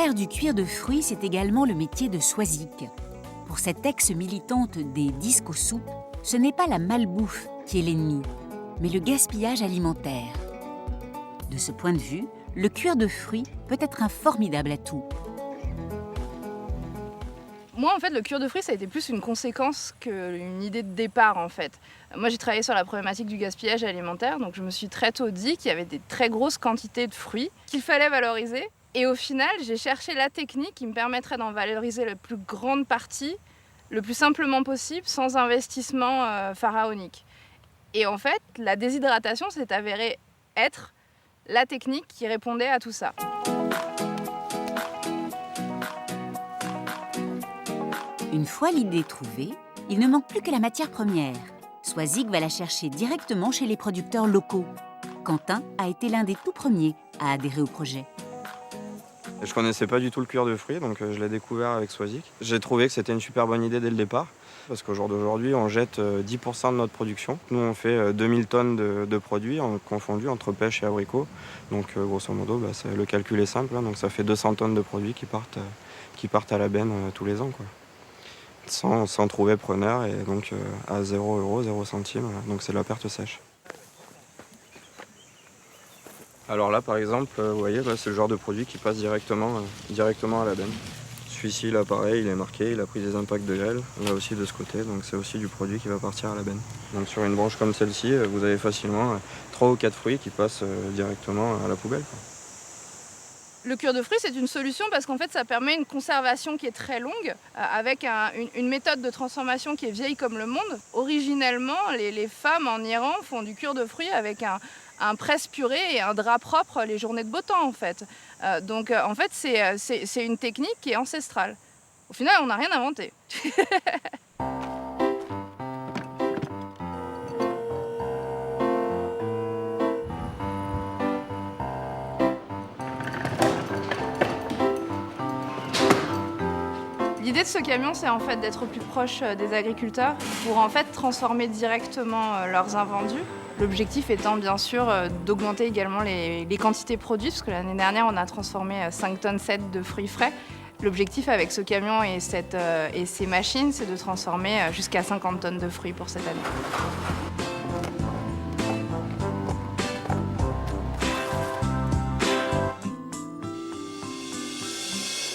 Faire du cuir de fruits, c'est également le métier de Soisic. Pour cette ex-militante des disques aux soupes, ce n'est pas la malbouffe qui est l'ennemi, mais le gaspillage alimentaire. De ce point de vue, le cuir de fruits peut être un formidable atout. Moi, en fait, le cuir de fruits, ça a été plus une conséquence qu'une idée de départ, en fait. Moi, j'ai travaillé sur la problématique du gaspillage alimentaire, donc je me suis très tôt dit qu'il y avait des très grosses quantités de fruits qu'il fallait valoriser. Et au final, j'ai cherché la technique qui me permettrait d'en valoriser la plus grande partie, le plus simplement possible, sans investissement pharaonique. Et en fait, la déshydratation s'est avérée être la technique qui répondait à tout ça. Une fois l'idée trouvée, il ne manque plus que la matière première. Soisic va la chercher directement chez les producteurs locaux. Quentin a été l'un des tout premiers à adhérer au projet. Je connaissais pas du tout le cuir de fruits, donc je l'ai découvert avec Soisic. J'ai trouvé que c'était une super bonne idée dès le départ, parce qu'au jour d'aujourd'hui, on jette 10% de notre production. Nous, on fait 2000 tonnes de produits confondus entre pêche et abricots. Donc grosso modo, le calcul est simple, hein, donc ça fait 200 tonnes de produits qui partent à la benne tous les ans, quoi. Sans trouver preneur, et donc à 0 €, 0 centimes, donc c'est de la perte sèche. Alors là, par exemple, vous voyez, là, c'est le genre de produit qui passe directement à la benne. Celui-ci, là, pareil, il est marqué, il a pris des impacts de grêle. Là aussi, de ce côté, donc c'est aussi du produit qui va partir à la benne. Donc sur une branche comme celle-ci, vous avez facilement 3 ou 4 fruits qui passent directement à la poubelle, quoi. Le cuir de fruits, c'est une solution parce qu'en fait, ça permet une conservation qui est très longue, avec une méthode de transformation qui est vieille comme le monde. Originellement, les femmes en Iran font du cuir de fruits avec un presse-purée et un drap propre les journées de beau temps, en fait. Donc, en fait, c'est une technique qui est ancestrale. Au final, on n'a rien inventé. L'idée de ce camion, c'est en fait d'être plus proche des agriculteurs pour en fait transformer directement leurs invendus. L'objectif étant bien sûr d'augmenter également les quantités produites, parce que l'année dernière, on a transformé 5 tonnes 7 de fruits frais. L'objectif avec ce camion et ces machines, c'est de transformer jusqu'à 50 tonnes de fruits pour cette année.